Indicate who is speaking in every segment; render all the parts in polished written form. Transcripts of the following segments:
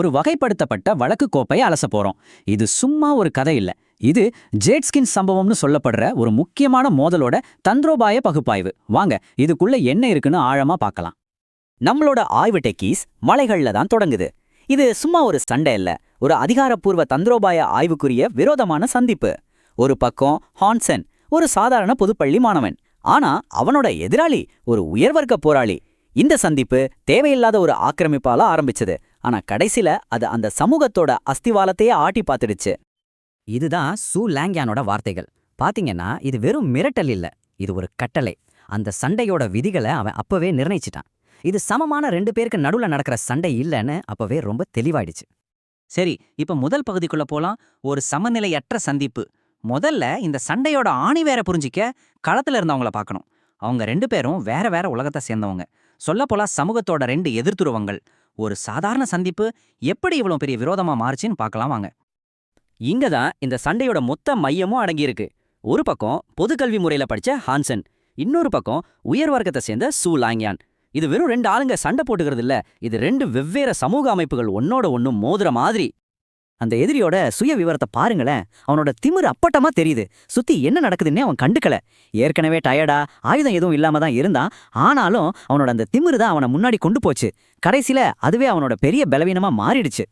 Speaker 1: ஒரு வகைப்படுத்தப்பட்ட வழக்கு கோப்பையை அலச போறோம். இது சும்மா ஒரு கதை இல்ல. இது ஜேட்ஸ்கின் சம்பவம்னு சொல்லப்படுற ஒரு முக்கியமான மோதலோட தந்திரோபாய பகுப்பாய்வு. வாங்க இதுக்குள்ள என்ன இருக்குன்னு ஆழமா பார்க்கலாம். நம்மளோட ஆய்வு டெக்கீஸ் மலைகள்ல தான் தொடங்குது. இது சும்மா ஒரு சண்டை இல்ல, ஒரு அதிகாரப்பூர்வ தந்திரோபாய ஆய்வுக்குரிய விரோதமான சந்திப்பு. ஒரு பக்கம் ஹான்சன், ஒரு சாதாரண பொதுப்பள்ளி மாணவன். ஆனா அவனோட எதிராளி ஒரு உயர்வர்க்க போராளி. இந்த சந்திப்பு தேவையில்லாத ஒரு ஆக்கிரமிப்பால ஆரம்பிச்சது. ஆனா கடைசில அது அந்த சமூகத்தோட அஸ்திவாலத்தையே ஆட்டி பார்த்துடுச்சு. இதுதான் சூ லாங்யானோட வார்த்தைகள். பாத்தீங்கன்னா இது வெறும் மிரட்டல் இல்ல, இது ஒரு கட்டளை. அந்த சண்டையோட விதிகளை அவன் அப்பவே நிர்ணயிச்சிட்டான். இது சமமான 2 பேருக்கு நடுவுல நடக்கிற சண்டை இல்லைன்னு அப்பவே ரொம்ப தெளிவாயிடுச்சு.
Speaker 2: சரி, இப்ப முதல் பகுதிக்குள்ள போலாம். ஒரு சமநிலையற்ற சந்திப்பு. முதல்ல இந்த சண்டையோட ஆணி வேற புரிஞ்சிக்க களத்துல இருந்தவங்கள பார்க்கணும். அவங்க 2 பேரும் வேற வேற உலகத்தை சேர்ந்தவங்க. சொல்லப்போலா சமூகத்தோட 2 எதிர்த்துருவங்கள். ஒரு சாதாரண சந்திப்பு எப்படி இவ்வளவு பெரிய விரோதமா மாறுச்சுன்னு பார்க்கலாம் வாங்க.
Speaker 1: இங்க தான் இந்த சண்டையோட மொத்த மையமும் அடங்கியிருக்கு. ஒரு பக்கம் பொதுக்கல்வி முறையில படிச்ச ஹான்சன், இன்னொரு பக்கம் உயர் வர்க்கத்தை சேர்ந்த சூ லாங்யான். இது வெறும் 2 ஆளுங்க சண்டை போட்டுக்கிறது இல்ல, இது 2 வெவ்வேறு சமூக அமைப்புகள் ஒன்னோட ஒன்னு மோதுற மாதிரி. அந்த எதிரியோட சுய விவரத்தை பாருங்களேன். அவனோட திமிரு அப்பட்டமா தெரியுது. சுத்தி என்ன நடக்குதுன்னே அவன் கண்டுக்கல. ஏற்கனவே டயர்டா ஆயுதம் எதுவும் இல்லாம தான் இருந்தான். ஆனாலும் அவனோட அந்த திமிரு தான் அவனை முன்னாடி கொண்டு போச்சு. கடைசியில அதுவே அவனோட பெரிய பலவீனமா மாறிடுச்சு.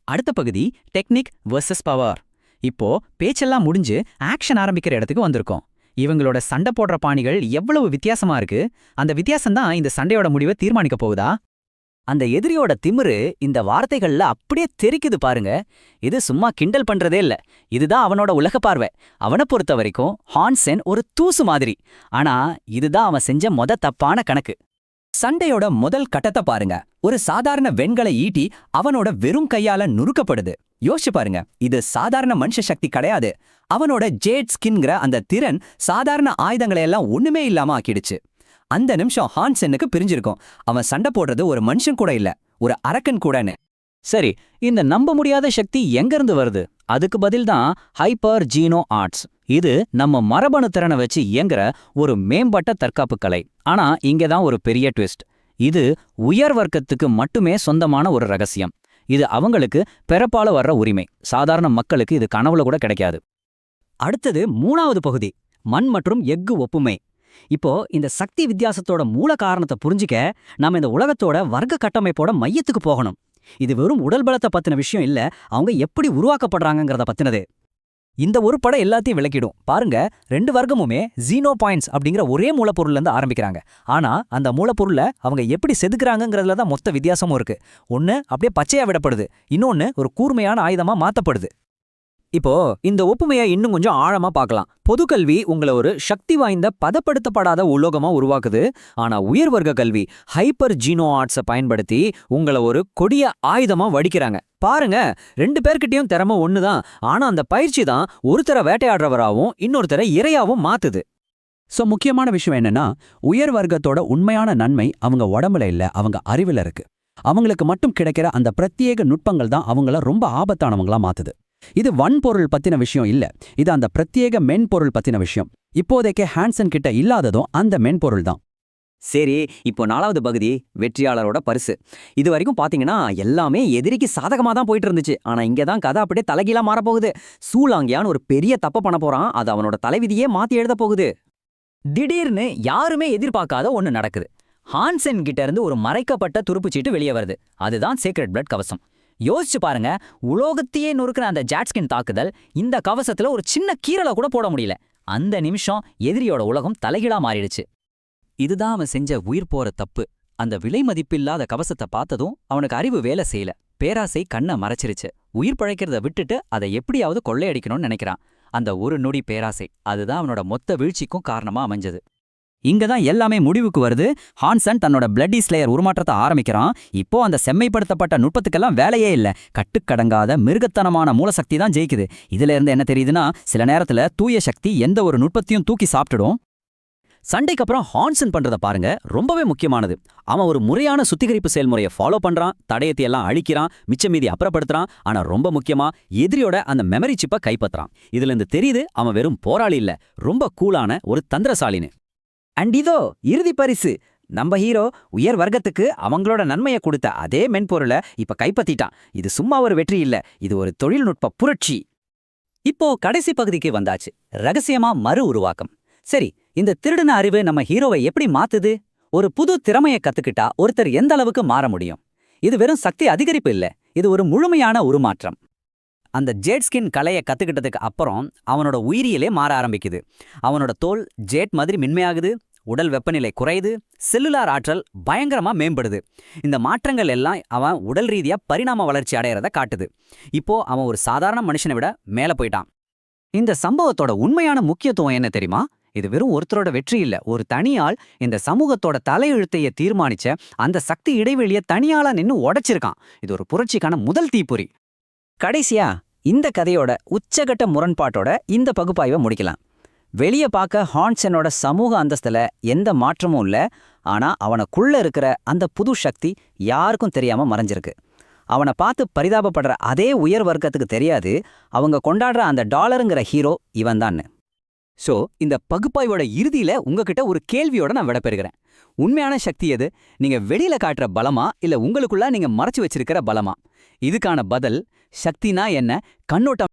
Speaker 1: அடுத்த பகுதி டெக்னிக் வெர்சஸ் பவர். இப்போ பேச்செல்லாம் முடிஞ்சு ஆக்ஷன் ஆரம்பிக்கிற இடத்துக்கு வந்திருக்கோம். இவங்களோட சண்டை போடுற பாணிகள் எவ்வளவு வித்தியாசமா இருக்கு. அந்த வித்தியாசம் தான் இந்த சண்டையோட முடிவை தீர்மானிக்க போகுதா? அந்த எதிரியோட திமிரு இந்த வார்த்தைகள்ல அப்படியே தெரிக்குது பாருங்க. இது சும்மா கிண்டல் பண்றதே இல்ல, இதுதான் அவனோட உலக பார்வை. அவனை பொறுத்த வரைக்கும் ஹான்சென் ஒரு தூசு மாதிரி. ஆனா இதுதான் அவன் செஞ்ச தப்பான கணக்கு. சண்டையோட முதல் கட்டத்தை பாருங்க. ஒரு சாதாரண வெண்கல ஈட்டி அவனோட வெறும் கையால நுறுக்கப்படுது. யோசிச்சு பாருங்க, இது சாதாரண மனுஷ சக்தி கிடையாது. அவனோட ஜேட் ஸ்கின்ங்கிற அந்த திறன் சாதாரண ஆயுதங்களை எல்லாம் ஒண்ணுமே இல்லாம ஆக்கிடுச்சு. அந்த நிமிஷம் ஹான்சென்னுக்கு பிரிஞ்சிருக்கும், அவன் சண்டை போடுறது ஒரு மனுஷன் கூட இல்ல, ஒரு அரக்கன் கூடன்னு. சரி, இந்த நம்ப முடியாத சக்தி எங்கிருந்து வருது? அதுக்கு பதில்தான் ஹைப்பர் ஜீனோ ஆர்ட்ஸ். இது நம்ம மரபணு திறனை வச்சு இயங்குற ஒரு மேம்பட்ட தற்காப்பு கலை. ஆனா இங்கதான் ஒரு பெரிய ட்விஸ்ட். இது உயர் வர்க்கத்துக்கு மட்டுமே சொந்தமான ஒரு ரகசியம். இது அவங்களுக்கு பிறப்பால வர்ற உரிமை. சாதாரண மக்களுக்கு இது கனவுல கூட கிடைக்காது. அடுத்தது 3வது பகுதி, மண் மற்றும் எஃகு ஒப்புமை. இப்போ இந்த சக்தி வித்தியாசத்தோட மூல காரணத்தை புரிஞ்சிக்க நாம இந்த உலகத்தோட வர்க்க கட்டமைப்போட மையத்துக்கு போகணும். இது வெறும் உடல் பலத்தை பத்தின விஷயம் இல்ல, அவங்க எப்படி உருவாக்கப்படுறாங்கிறத பத்தினது. இந்த ஒரு படம் எல்லாத்தையும் விளக்கிடும். பாருங்க, 2 வர்க்கமுமே ஜீனோ பாயிண்ட்ஸ் அப்படிங்கிற ஒரே மூலப்பொருள்ல இருந்து ஆரம்பிக்கிறாங்க. ஆனா அந்த மூலப்பொருளை அவங்க எப்படி செதுக்குறாங்கிறதுல தான் மொத்த வித்தியாசமும் இருக்கு. ஒன்னு அப்படியே பச்சையா விடப்படுது, இன்னொன்னு ஒரு கூர்மையான ஆயுதமா மாத்தப்படுது. இப்போ இந்த ஒப்புமையை இன்னும் கொஞ்சம் ஆழமா பார்க்கலாம். பொதுக்கல்வி உங்களை ஒரு சக்தி வாய்ந்த பதப்படுத்தப்படாத உலோகமா உருவாக்குது. ஆனா உயர் வர்க்க கல்வி ஹைப்பர் ஜீனோ ஆர்ட்ஸை பயன்படுத்தி உங்களை ஒரு கொடிய ஆயுதமா வடிக்கிறாங்க. பாருங்க, 2 பேர்கிட்டயும் திறமை ஒண்ணுதான். ஆனா அந்த பயிற்சி தான் ஒருத்தரை வேட்டையாடுறவராகவும் இன்னொருத்தரை இரையாவும் மாத்துது. முக்கியமான விஷயம் என்னன்னா, உயர் வர்க்கத்தோட உண்மையான நன்மை அவங்க உடம்புல இல்ல, அவங்க அறிவுல இருக்கு. அவங்களுக்கு மட்டும் கிடைக்கிற அந்த பிரத்யேக நுட்பங்கள் தான் அவங்கள ரொம்ப ஆபத்தானவங்களா மாத்துது. இது வன்பொருள் பத்தின விஷயம் இல்ல, இது அந்த பிரத்யேக மென்பொருள் பத்தின விஷயம். இப்போதைக்கு ஹான்சன் கிட்ட இல்லாததும் அந்த மென்பொருள் தான். சரி, இப்போ 4வது பகுதி, வெற்றியாளரோட பரிசு. இது வரைக்கும் பாத்தீங்கன்னா எல்லாமே எதிரிக்கு சாதகமா தான் போயிட்டு இருந்துச்சு. ஆனா இங்கதான் கதை அப்படியே தலைகீழா மாறப்போகுது. சூ லாங்யான் ஒரு பெரிய தப்பு பண்ண போறான். அது அவனோட தலைவிதியே மாத்தி எழுத போகுது. திடீர்னு யாருமே எதிர்பார்க்காத ஒண்ணு நடக்குது. ஹான்சென் கிட்ட இருந்து ஒரு மறைக்கப்பட்ட துருப்புச்சீட்டு வெளியே வருது. அதுதான் சீக்ரெட் பிளட் கவசம். யோசிச்சு பாருங்க, உலோகத்தையே நொறுக்கிற அந்த ஜாட்ஸ்கின் தாக்குதல் இந்த கவசத்துல ஒரு சின்ன கீறலை கூட போட முடியல. அந்த நிமிஷம் எதிரியோட உலகம் தலைகீழா மாறிடுச்சு. இதுதான் அவன் செஞ்ச உயிர் போற தப்பு. அந்த விலை மதிப்பில்லாத கவசத்தை பார்த்ததும் அவனுக்கு அறிவு வேலை செய்யல. பேராசை கண்ணை மறைச்சிருச்சு. உயிர் பழைக்கிறத விட்டுட்டு அதை எப்படியாவது கொள்ளையடிக்கணும்னு நினைக்கிறான். அந்த ஒரு நொடி பேராசை, அதுதான் அவனோட மொத்த வீழ்ச்சிக்கும் காரணமா அமைஞ்சது. இங்கதான் எல்லாமே முடிவுக்கு வருது. ஹான்சன் தன்னோட பிளட்டி ஸ்லேயர் உருமாற்றத்தை ஆரம்பிக்கிறான். இப்போ அந்த செம்மைப்படுத்தப்பட்ட நுட்பத்துக்கெல்லாம் வேலையே இல்ல, கட்டுக்கடங்காத மிருகத்தனமான மூலசக்தி தான் ஜெயிக்குது. இதுல இருந்து என்ன தெரியுதுன்னா, சில நேரத்துல தூய சக்தி எந்த ஒரு நுட்பத்தையும் தூக்கி சாப்பிட்டுடும். சண்டைக்கு அப்புறம் ஹான்சன் பண்றத பாருங்க, ரொம்பவே முக்கியமானது. அவன் ஒரு முறையான சுத்திகரிப்பு செயல்முறையை ஃபாலோ பண்றான், தடயத்தை எல்லாம் அழிக்கிறான், மிச்ச மீதி அப்புறப்படுத்துறான். ஆனா ரொம்ப முக்கியமா எதிரியோட அந்த மெமரி சிப்பை கைப்பற்றான். இதுல இருந்து தெரியுது அவன் வெறும் போராளி இல்ல, ரொம்ப கூலான ஒரு தந்திரசாலின்னு. அண்ட் இதோ இறுதி பரிசு, நம்ம ஹீரோ உயர் வர்க்கத்துக்கு அவங்களோட நன்மையை கொடுத்த அதே மென்பொருளை இப்ப கைப்பத்திட்டான். இது சும்மா ஒரு வெற்றி இல்ல, இது ஒரு தொழில்நுட்ப புரட்சி.
Speaker 2: இப்போ கடைசி பகுதிக்கு வந்தாச்சு. ரகசியமா மறு உருவாக்கம். சரி, இந்த திருடின அறிவு நம்ம ஹீரோவை எப்படி மாத்துது? ஒரு புது திறமையை கத்துக்கிட்டா ஒருத்தர் எந்த அளவுக்கு மாற முடியும்? இது வெறும் சக்தி அதிகரிப்பு இல்ல, இது ஒரு முழுமையான உருமாற்றம்.
Speaker 1: அந்த ஜேட் ஸ்கின் கலையை கத்துக்கிட்டதுக்கு அப்புறம் அவனோட உயிரியலே மாற ஆரம்பிக்குது. அவனோட தோல் ஜேட் மாதிரி மென்மையாகுது, உடல் வெப்பநிலை குறையுது, செல்லுலார் ஆற்றல் பயங்கரமா மேம்படுது. இந்த மாற்றங்கள் எல்லாம் அவன் உடல் ரீதியா பரிணாம வளர்ச்சி அடையறத காட்டுது. இப்போ அவன் ஒரு சாதாரண மனுஷனை விட மேல போயிட்டான்.
Speaker 2: இந்த சம்பவத்தோட உண்மையான முக்கியத்துவம் என்ன தெரியுமா? இது வெறும் ஒருத்தரோட வெற்றி இல்ல, ஒரு தனியாள் இந்த சமூகத்தோட தலையெழுத்தைய தீர்மானிச்ச அந்த சக்தி இடைவெளிய தனியாளா நின்னு உடைச்சிருக்கான். இது ஒரு புரட்சிக்கான முதல் தீப்பொறி. கடைசியா இந்த கதையோட உச்சகட்ட முரண்பாட்டோட இந்த பகுப்பாய்வை முடிக்கலாம். வெளியே பார்க்க ஹான்சனோட சமூக அந்தஸ்துல எந்த மாற்றமும் இல்ல, ஆனா அவனுக்குள்ள இருக்கிற அந்த புது சக்தி யாருக்கும் தெரியாம மறைஞ்சிருக்கு. அவனை பார்த்து பரிதாபப்படுற அதே உயர் வர்க்கத்துக்கு தெரியாது அவங்க கொண்டாடுற அந்த டாலருங்கிற ஹீரோ இவன்தான்னு.
Speaker 1: ஸோ இந்த பகுப்பாய்வோட இறுதியில உங்ககிட்ட ஒரு கேள்வியோட நான் விடப்பெறுகிறேன். உண்மையான சக்தி எது? நீங்க வெளியில காட்டுற பலமா, இல்ல உங்களுக்குள்ள நீங்க மறைச்சு வச்சிருக்கிற பலமா? இதுக்கான பதில் சக்தினா என்ன, கண்ணோட்டம்